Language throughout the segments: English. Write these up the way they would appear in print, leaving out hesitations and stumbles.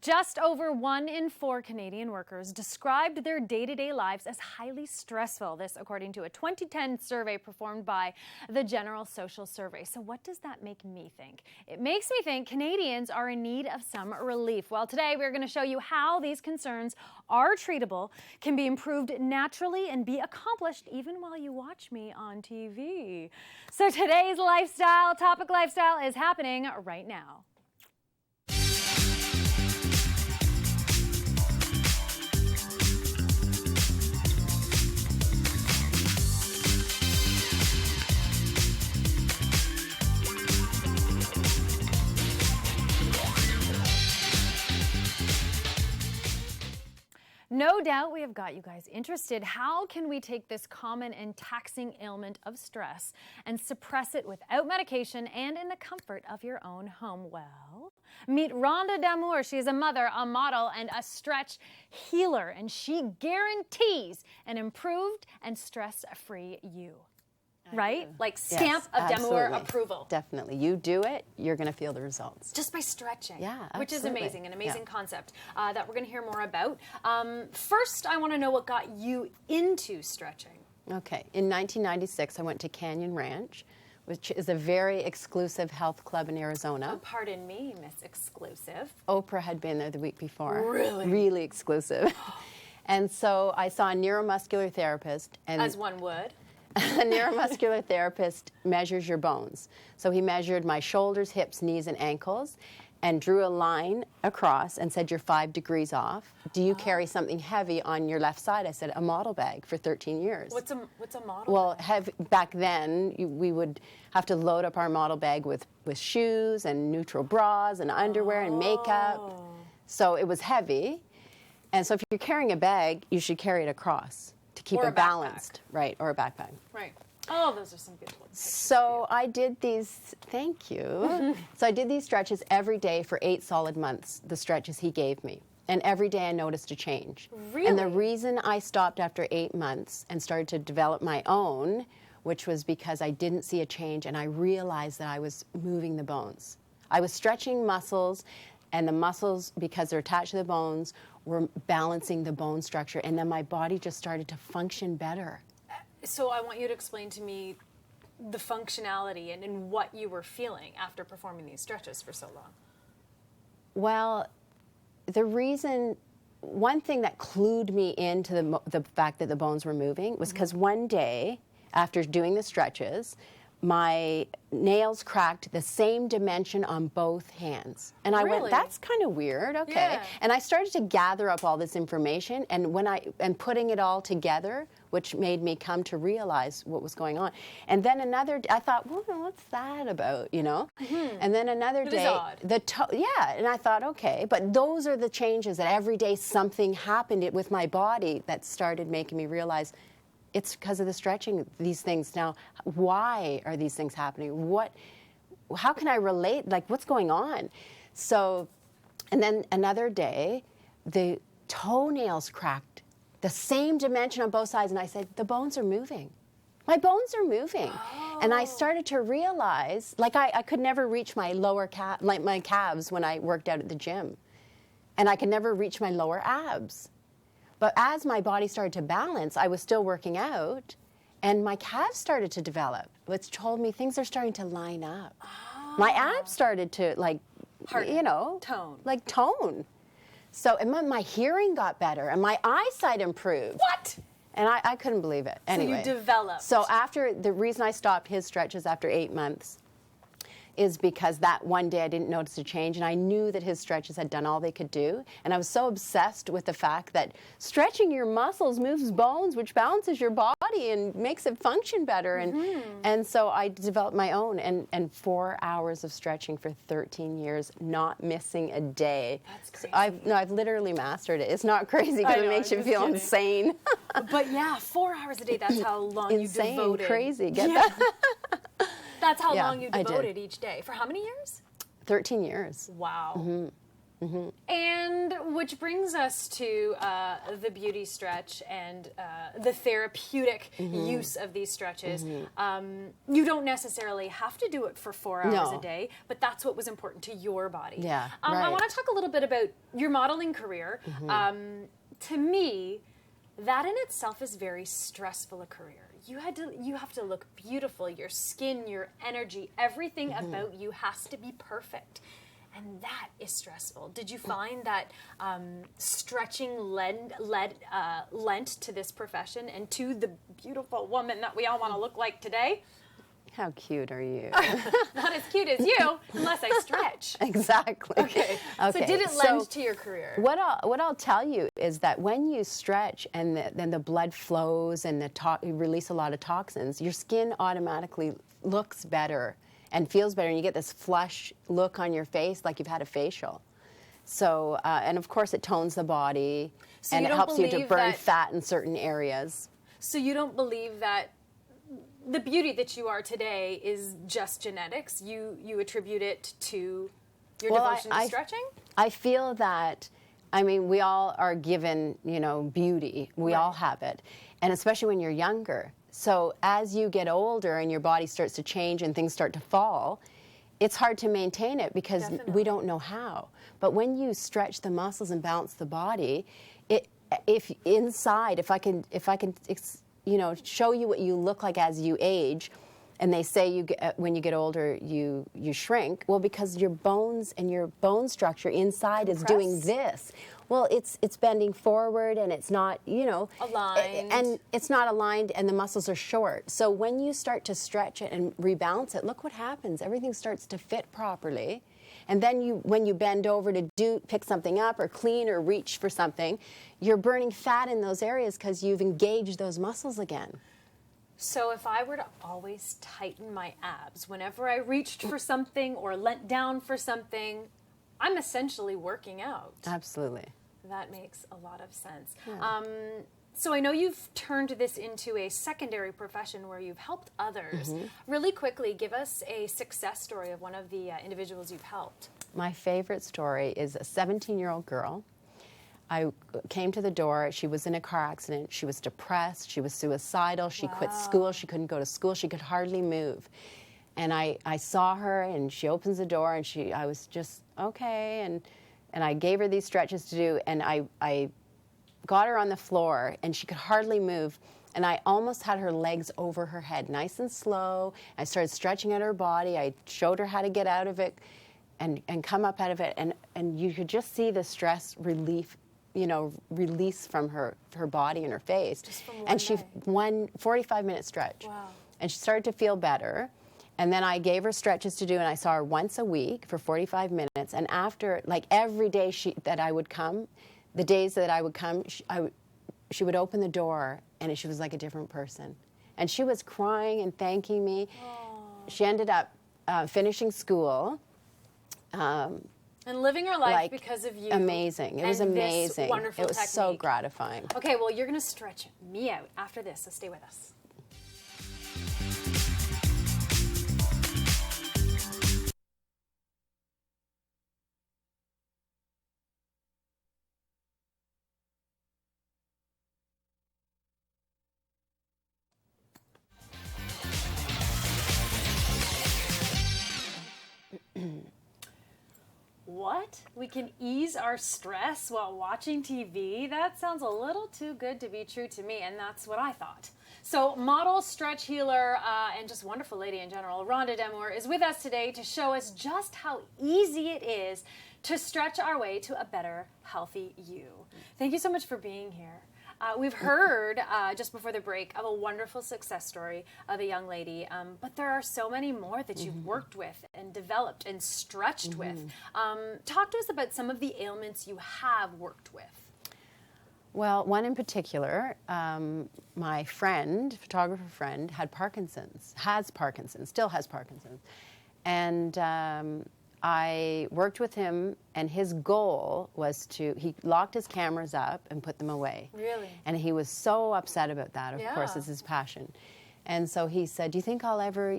Just over 1 in 4 Canadian workers described their day-to-day lives as highly stressful. This according to a 2010 survey performed by the General Social Survey. So what does that make me think? It makes me think Canadians are in need of some relief. Well, today we're going to show you how these concerns are treatable, can be improved naturally, and be accomplished even while you watch me on TV. So today's Topic Lifestyle is happening right now. No doubt we have got you guys interested. How can we take this common and taxing ailment of stress and suppress it without medication and in the comfort of your own home? Well, meet Rhonda Damour. She is a mother, a model, and a stretch healer, and she guarantees an improved and stress-free you. Right? Like stamp of Damour approval. Definitely. You do it, you're going to feel the results. Just by stretching. Yeah, absolutely. Which is amazing, an amazing concept that we're going to hear more about. First, I want to know what got you into stretching. Okay. In 1996, I went to Canyon Ranch, which is a very exclusive health club in Arizona. Oh, pardon me, Miss Exclusive. Oprah had been there the week before. Really? Really exclusive. And so I saw a neuromuscular therapist. And as one would. A neuromuscular therapist measures your bones. So he measured my shoulders, hips, knees, and ankles and drew a line across and said, you're 5 degrees off. Do you carry something heavy on your left side? I said, a model bag for 13 years. What's a model Well, bag? Back then, we would have to load up our model bag with shoes and neutral bras and underwear and makeup. So it was heavy. And so if you're carrying a bag, you should carry it across. To keep it balanced, right, or a backpack. Right. Oh, those are some good ones. So I did these, thank you. So I did these stretches every day for 8 solid months, the stretches he gave me. And every day I noticed a change. Really? And the reason I stopped after 8 months and started to develop my own, which was because I didn't see a change and I realized that I was moving the bones. I was stretching muscles, and the muscles, because they're attached to the bones, were balancing the bone structure, and then my body just started to function better. So I want you to explain to me the functionality and what you were feeling after performing these stretches for so long. Well, one thing that clued me into the fact that the bones were moving was because one day, after doing the stretches, my nails cracked the same dimension on both hands. And I went, that's kind of weird, okay. Yeah. And I started to gather up all this information, and putting it all together, which made me come to realize what was going on. And then I thought, well, what's that about, you know? And then another day, and I thought, okay, but those are the changes that every day something happened with my body that started making me realize it's because of the stretching, these things. Now, why are these things happening? How can I relate? Like, what's going on? So, and then another day, the toenails cracked the same dimension on both sides, and I said, the bones are moving. My bones are moving. Oh. And I started to realize, like I could never reach my my calves when I worked out at the gym. And I could never reach my lower abs. But as my body started to balance, I was still working out, and my calves started to develop, which told me things are starting to line up. Oh. My abs started to, tone. So and my hearing got better, and my eyesight improved. What? And I couldn't believe it. Anyway, so you developed. So the reason I stopped his stretches after 8 months is because that one day I didn't notice a change, and I knew that his stretches had done all they could do. And I was so obsessed with the fact that stretching your muscles moves bones, which balances your body and makes it function better. And so I developed my own, and 4 hours of stretching for 13 years, not missing a day. That's crazy. So I've literally mastered it. It's not crazy because it makes you feel insane. But yeah, 4 hours a day, that's how long you devoted. Insane, crazy. Get that? That's how long you devoted each day. For how many years? 13 years. Wow. And which brings us to the beauty stretch and the therapeutic use of these stretches. You don't necessarily have to do it for 4 hours a day, but that's what was important to your body. Yeah, I right. want to talk a little bit about your modeling career. To me, that in itself is very stressful a career. You have to look beautiful. Your skin, your energy, everything about you has to be perfect. And that is stressful. Did you find that stretching lent to this profession and to the beautiful woman that we all want to look like today? How cute are you? Not as cute as you, unless I stretch. Exactly. Okay. So did it lend to your career? What I'll tell you is that when you stretch and then the blood flows and you release a lot of toxins, your skin automatically looks better and feels better, and you get this flush look on your face like you've had a facial. So, and of course it tones the body, and it helps you to burn fat in certain areas. So you don't believe that the beauty that you are today is just genetics? You attribute it to your devotion to stretching? I feel that, I mean, we all are given, beauty. We all have it. And especially when you're younger. So as you get older and your body starts to change and things start to fall, it's hard to maintain it because we don't know how. But when you stretch the muscles and balance the body, if I can show you what you look like as you age, and they say when you get older you shrink. Well, because your bones and your bone structure inside is doing this. Well, it's bending forward and it's not, aligned. And it's not aligned and the muscles are short. So when you start to stretch it and rebalance it, look what happens. Everything starts to fit properly. And then when you bend over to pick something up or clean or reach for something, you're burning fat in those areas because you've engaged those muscles again. So if I were to always tighten my abs whenever I reached for something or leant down for something, I'm essentially working out. Absolutely. That makes a lot of sense. Yeah. So I know you've turned this into a secondary profession where you've helped others. Really quickly, give us a success story of one of the individuals you've helped. My favorite story is a 17-year-old girl. I came to the door. She was in a car accident. She was depressed. She was suicidal. She quit school. She couldn't go to school. She could hardly move. And I saw her, and she opens the door, and I was just, okay. And I gave her these stretches to do, and I got her on the floor, and she could hardly move. And I almost had her legs over her head, nice and slow. I started stretching at her body. I showed her how to get out of it and come up out of it. And you could just see the stress relief, release from her body and her face. Just from one and she day. one 45-minute stretch. Wow. And she started to feel better. And then I gave her stretches to do, and I saw her once a week for 45 minutes. And after, every day that I would come, the days that I would come, she would open the door, and she was like a different person. And she was crying and thanking me. Aww. She ended up finishing school. And living her life because of you. Amazing. It was amazing. This wonderful it was technique. so gratifying. Okay, well, you're going to stretch me out after this, so stay with us. What? We can ease our stress while watching TV? That sounds a little too good to be true to me, and that's what I thought. So model, stretch healer, and just wonderful lady in general, Rhonda Demour, is with us today to show us just how easy it is to stretch our way to a better, healthy you. Thank you so much for being here. We've heard just before the break of a wonderful success story of a young lady, but there are so many more that you've worked with and developed and stretched with. Talk to us about some of the ailments you have worked with. Well, one in particular, my photographer friend, had Parkinson's, still has Parkinson's. And I worked with him, and his goal was he locked his cameras up and put them away. Really? And he was so upset about that, of course, Yeah. it's his passion. And so he said, do you think I'll ever,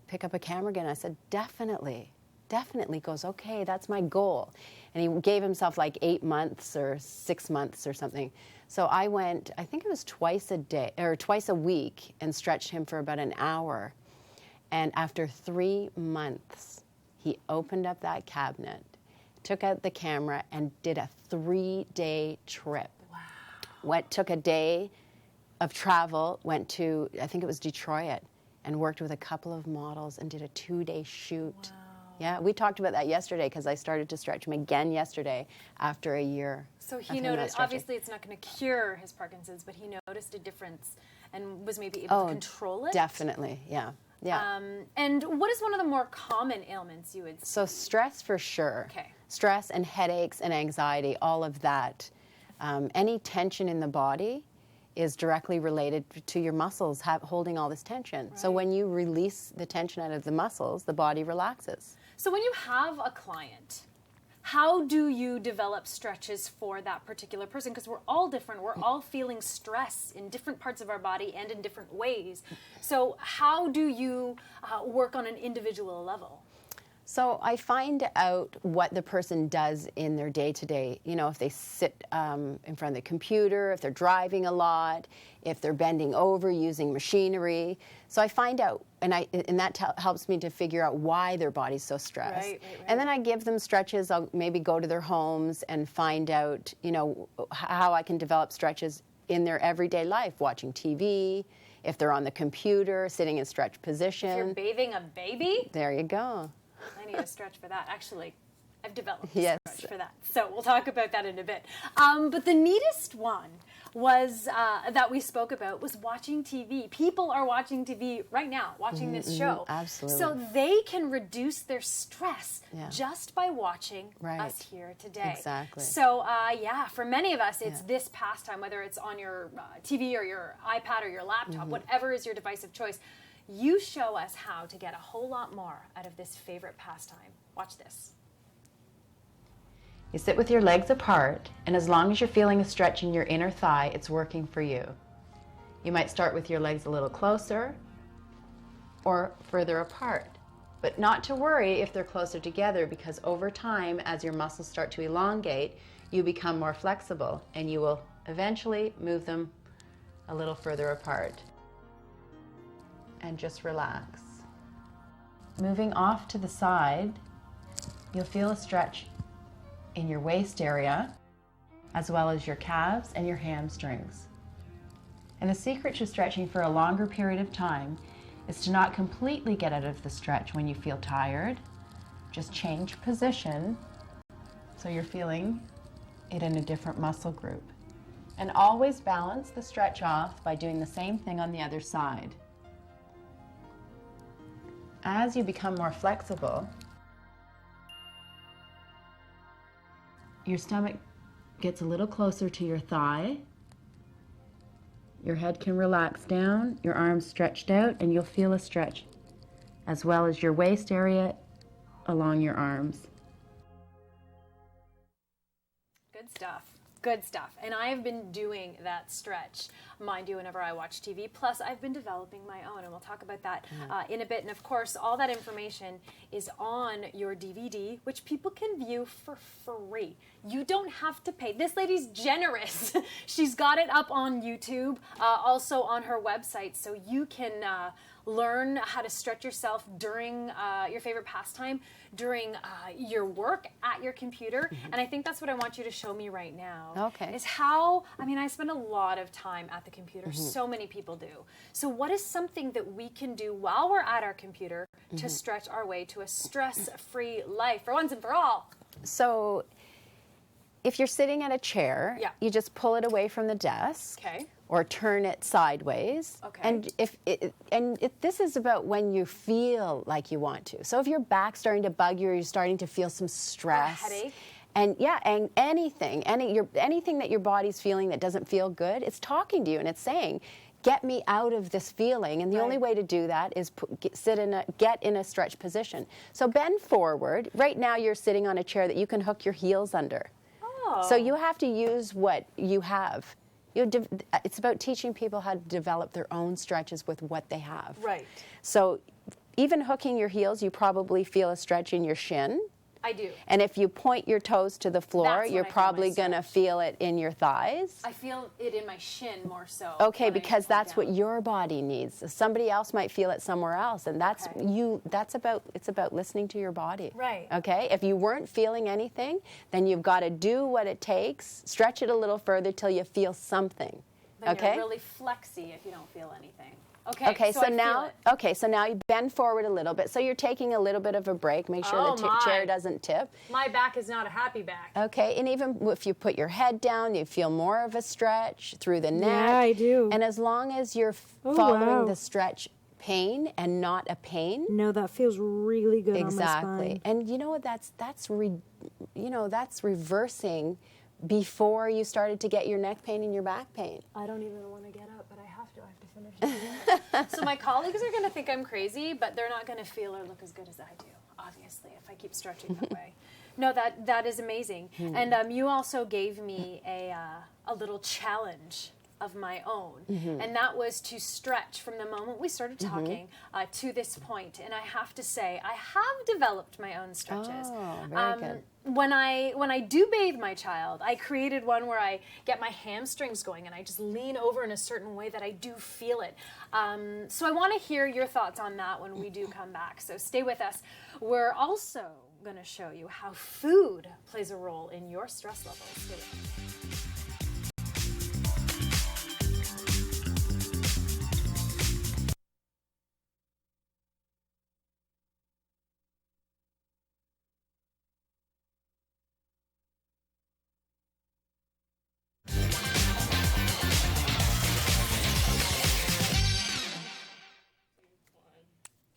pick up a camera again? I said, definitely. definitely goes, okay, that's my goal. And he gave himself like 8 months or 6 months or something. So I went, I think it was twice a week, and stretched him for about an hour. And after 3 months, he opened up that cabinet, took out the camera, and did a 3-day trip. Wow. Took a day of travel, went to, I think it was Detroit, and worked with a couple of models and did a 2-day shoot. Wow. Yeah, we talked about that yesterday because I started to stretch him again yesterday after a year. So he noticed, obviously it's not going to cure his Parkinson's, but he noticed a difference and was maybe able to control it? Definitely, yeah. Yeah. And what is one of the more common ailments you would see? So stress for sure. Okay. Stress and headaches and anxiety, all of that. Any tension in the body is directly related to your muscles holding all this tension. Right. So when you release the tension out of the muscles, the body relaxes. So when you have a client, how do you develop stretches for that particular person? Because we're all different. We're all feeling stress in different parts of our body and in different ways. So how do you work on an individual level? So I find out what the person does in their day-to-day. You know, if they sit in front of the computer, if they're driving a lot, if they're bending over using machinery. So I find out, and that helps me to figure out why their body's so stressed. Right. And then I give them stretches. I'll maybe go to their homes and find out, you know, how I can develop stretches in their everyday life, watching TV, if they're on the computer, sitting in stretch position. If you're bathing a baby? There you go. I need a stretch for that. Actually, I've developed a stretch for that. So we'll talk about that in a bit. But the neatest one was that we spoke about was watching TV. People are watching TV right now, watching this show. Absolutely. So they can reduce their stress just by watching us here today. Exactly. So yeah, for many of us, it's this pastime, whether it's on your TV or your iPad or your laptop, whatever is your device of choice. You show us how to get a whole lot more out of this favorite pastime. Watch this. You sit with your legs apart, and as long as you're feeling a stretch in your inner thigh, it's working for you. You might start with your legs a little closer or further apart, but not to worry if they're closer together, because over time, as your muscles start to elongate, you become more flexible and you will eventually move them a little further apart. And just relax. Moving off to the side, you'll feel a stretch in your waist area, as well as your calves and your hamstrings. And the secret to stretching for a longer period of time is to not completely get out of the stretch when you feel tired. Just change position so you're feeling it in a different muscle group. And always balance the stretch off by doing the same thing on the other side. As you become more flexible, your stomach gets a little closer to your thigh. Your head can relax down, your arms stretched out, and you'll feel a stretch, as well as your waist area along your arms. Good stuff. Good stuff. And I have been doing that stretch, mind you, whenever I watch TV. Plus, I've been developing my own, and we'll talk about that in a bit. And of course, all that information is on your DVD, which people can view for free. You don't have to pay. This lady's generous. She's got it up on YouTube, also on her website, so you can learn how to stretch yourself during your favorite pastime, during your work at your computer. And I think that's what I want you to show me right now. Okay. Is how, I mean, I spend a lot of time at the computer. So many people do. So what is something that we can do while we're at our computer to stretch our way to a stress-free life for once and for all? So if you're sitting at a chair, you just pull it away from the desk. Okay. Or turn it sideways. Okay. And this is about when you feel like you want to. So if your back's starting to bug you, or you're starting to feel some stress, or a headache, and anything that your body's feeling that doesn't feel good, it's talking to you and it's saying, "Get me out of this feeling." And the only way to do that is get in a stretch position. So bend forward. Right now, you're sitting on a chair that you can hook your heels under. Oh. So you have to use what you have. It's about teaching people how to develop their own stretches with what they have. Right. So even hooking your heels, you probably feel a stretch in your shin. I do. And if you point your toes to the floor, That's when you're I feel probably my going to stretch. feel it in your thighs. I feel it in my shin more so. Okay, when I because point that's down. what your body needs. Somebody else might feel it somewhere else, and that's Okay. it's about listening to your body. Right. Okay? If you weren't feeling anything, then you've got to do what it takes, stretch it a little further till you feel something. Then Okay? you're really flexy if you don't feel anything. Okay, so I feel now it. okay, so now you bend forward a little bit. So you're taking a little bit of a break. Make sure Oh, the my. chair doesn't tip. My back is not a happy back. Okay, and even if you put your head down, you feel more of a stretch through the neck. Yeah, I do. And as long as you're Oh, following wow. the stretch pain and not a pain. No, that feels really good on my Exactly. spine. And you know what? That's reversing before you started to get your neck pain and your back pain. I don't even want to get up, but I have to. I have to finish. So my colleagues are going to think I'm crazy, but they're not going to feel or look as good as I do, obviously, if I keep stretching that way. No, that is amazing. And you also gave me a little challenge of my own, and that was to stretch from the moment we started talking to this point. And I have to say, I have developed my own stretches. Oh, very good. When I do bathe my child, I created one where I get my hamstrings going and I just lean over in a certain way that I do feel it. So I want to hear your thoughts on that when we do come back. So stay with us. We're also going to show you how food plays a role in your stress levels. Stay with us.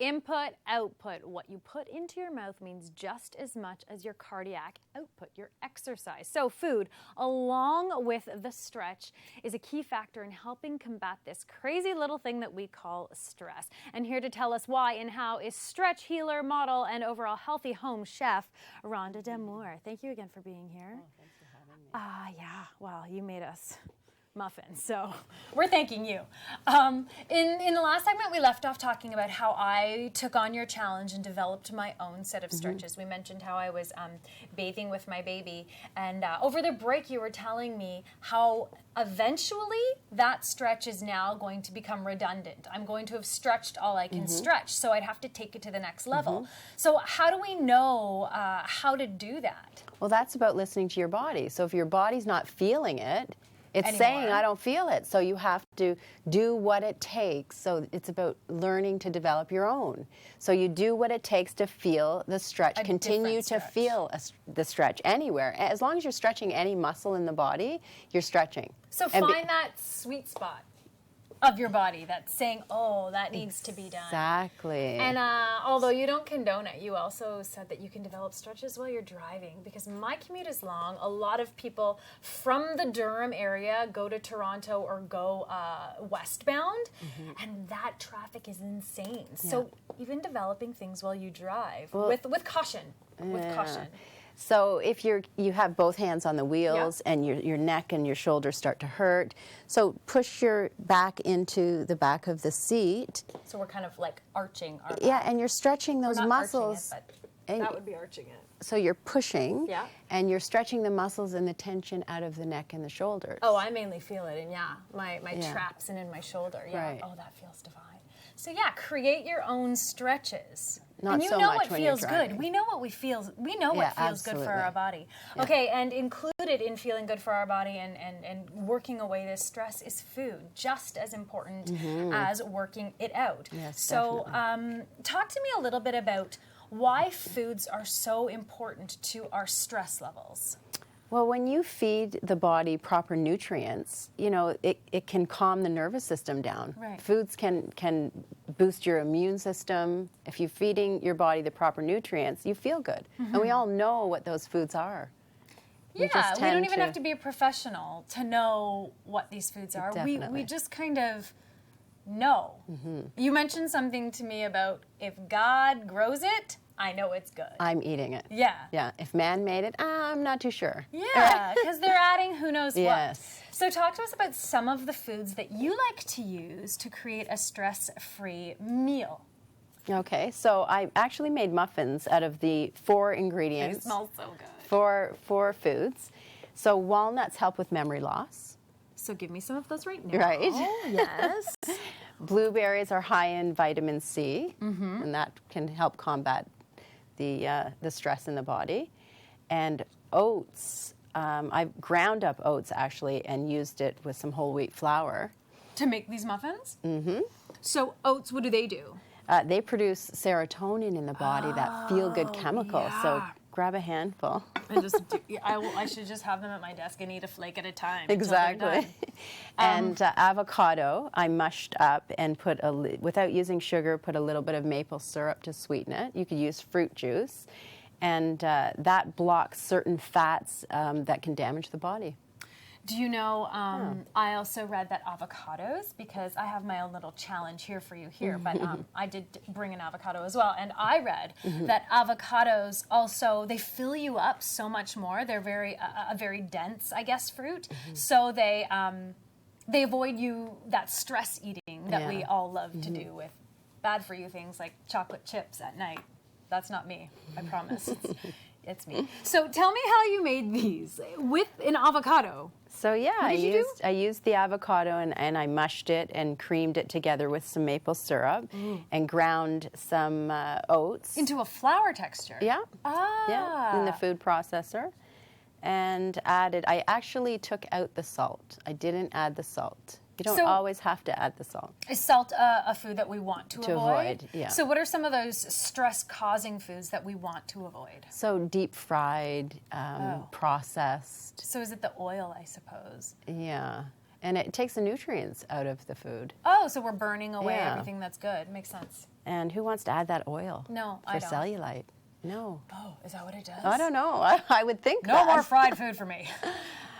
Input, output. What you put into your mouth means just as much as your cardiac output, your exercise. So food, along with the stretch, is a key factor in helping combat this crazy little thing that we call stress. And here to tell us why and how is stretch healer, model, and overall healthy home chef, Rhonda D'Amour. Thank you again for being here. Oh, thanks for having me. Yeah, well, you made us muffins, so we're thanking you. In the last segment, we left off talking about how I took on your challenge and developed my own set of stretches. We mentioned how I was bathing with my baby, and over the break, you were telling me how eventually that stretch is now going to become redundant. I'm going to have stretched all I can stretch, so I'd have to take it to the next level. So how do we know how to do that? Well, that's about listening to your body. So if your body's not feeling it, it's Anymore. saying, I don't feel it. So you have to do what it takes. So it's about learning to develop your own. So you do what it takes to feel the stretch. A Continue different to stretch. feel the stretch anywhere. As long as you're stretching any muscle in the body, you're stretching. So And find that sweet spot of your body that's saying, oh, that needs to be done. Exactly. And although you don't condone it, you also said that you can develop stretches while you're driving, because my commute is long. A lot of people from the Durham area go to Toronto or go westbound, and that traffic is insane. So even developing things while you drive, with caution, with caution. So if you have both hands on the wheels and your neck and your shoulders start to hurt, so push your back into the back of the seat. So we're kind of like arching our Yeah, and you're stretching those not muscles. arching it, but and that would be arching it. so you're pushing, Yeah. and you're stretching the muscles and the tension out of the neck and the shoulders. Oh, I mainly feel it in, my Yeah. traps and in my shoulder. Yeah. Right. Oh, that feels divine. So yeah, create your own stretches. Not and you so know much what when you're feels good. driving. We know what we feel. We know what feels good for our body. Okay, and included in feeling good for our body and working away this stress is food, just as important as working it out. Yes, so talk to me a little bit about why foods are so important to our stress levels. Well, when you feed the body proper nutrients, it can calm the nervous system down. Right. Foods can boost your immune system. If you're feeding your body the proper nutrients, you feel good. And we all know what those foods are. Yeah, just we don't tend even to- have to be a professional to know what these foods are. We Definitely. just kind of know. You mentioned something to me about if God grows it, I know it's good. I'm eating it. Yeah. Yeah. If man made it, I'm not too sure. Yeah, because they're adding who knows Yes. what. So talk to us about some of the foods that you like to use to create a stress-free meal. Okay, so I actually made muffins out of the 4 It ingredients. smells so good. Four foods. So walnuts help with memory loss. So give me some of those right now. Right. Yes. Blueberries are high in vitamin C, and that can help combat the stress in the body. And oats, I've ground up oats actually and used it with some whole wheat flour. To make these muffins? Mm-hmm. So oats, what do they do? They produce serotonin in the body, that feel-good chemical. So yeah. grab a handful. And just I should just have them at my desk and eat a flake at a time. until they're Exactly. done. And avocado, I mushed up and put without using sugar, put a little bit of maple syrup to sweeten it. You could use fruit juice, and that blocks certain fats that can damage the body. Do you know, I also read that avocados, because I have my own little challenge here for you here, but I did bring an avocado as well, and I read that avocados also, they fill you up so much more. They're very, a very dense, I guess, fruit, so they avoid you that stress eating that we all love to do with bad for you things like chocolate chips at night. That's not me, I promise. It's me. So tell me how you made these with an avocado. So yeah, did I used the avocado and I mushed it and creamed it together with some maple syrup and ground some oats. Into a flour texture? Yeah. Ah. Yeah, in the food processor. And I actually took out the salt. I didn't add the salt. You don't So- always have to add the salt. Is salt a food that we want to avoid, yeah. So what are some of those stress-causing foods that we want to avoid? So deep fried, processed, So is it the oil, I suppose? yeah. And it takes the nutrients out of the food. Oh, so we're burning away Yeah. everything that's good. Makes sense. And who wants to add that oil? No, for I don't. cellulite? No. Oh, is that what it does? I don't know. I would think No that. more fried food for me.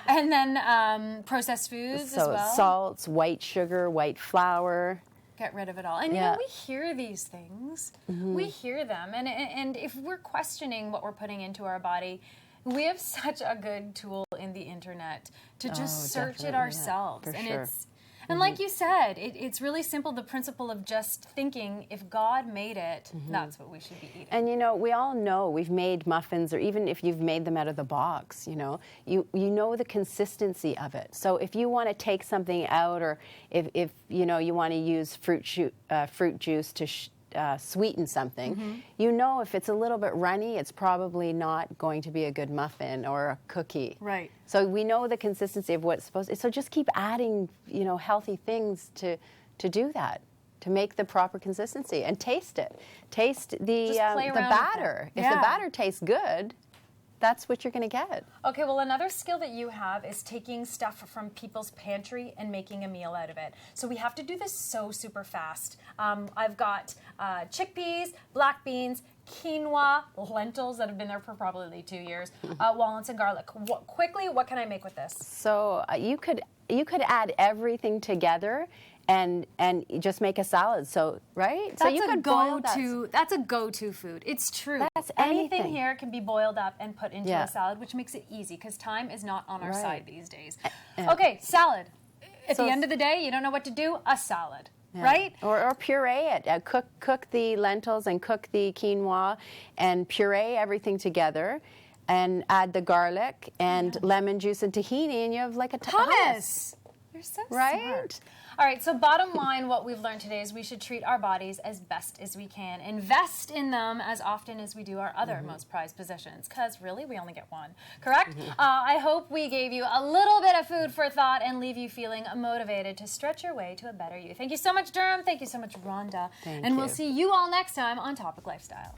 And then processed foods as So well? salts, white sugar, white flour. Get rid of it all. And you Yeah. know, we hear these things. We hear them. And if we're questioning what we're putting into our body, we have such a good tool in the internet to just search it definitely, yeah, ourselves. for And sure. and like you said, it's really simple, the principle of just thinking if God made it, that's what we should be eating. And you know, we all know we've made muffins, or even if you've made them out of the box, you know the consistency of it. So if you want to take something out, or if you know you want to use fruit juice to sweeten something, you know if it's a little bit runny, it's probably not going to be a good muffin or a cookie. Right. So we know the consistency of what's supposed to. So just keep adding, healthy things to do that, to make the proper consistency, and taste it. Taste the Just play around with batter. it. If the Yeah. batter tastes good, that's what you're going to get. Okay, well, another skill that you have is taking stuff from people's pantry and making a meal out of it. So we have to do this so super fast. I've got chickpeas, black beans, quinoa, lentils that have been there for probably 2 years, walnuts and garlic. What can I make with this? So you could add everything together and just make a salad. So right? So That's you a could boil that. go-to. That's a go-to food. It's true. That's Anything anything. here can be boiled up and put into Yeah. a salad, which makes it easy because time is not on our Right. side these days. yeah. Okay, salad. At So the end of the day, you don't know what to do. A salad, Yeah. right? Or puree it. Cook the lentils and cook the quinoa and puree everything together, and add the garlic and lemon juice and tahini, and you have like a Hummus. You're so Right? smart. All right, so bottom line, what we've learned today is we should treat our bodies as best as we can. Invest in them as often as we do our other most prized possessions, because really, we only get one, correct? I hope we gave you a little bit of food for thought and leave you feeling motivated to stretch your way to a better you. Thank you so much, Durham. Thank you so much, Rhonda. Thank and we'll you. see you all next time on Topic Lifestyle.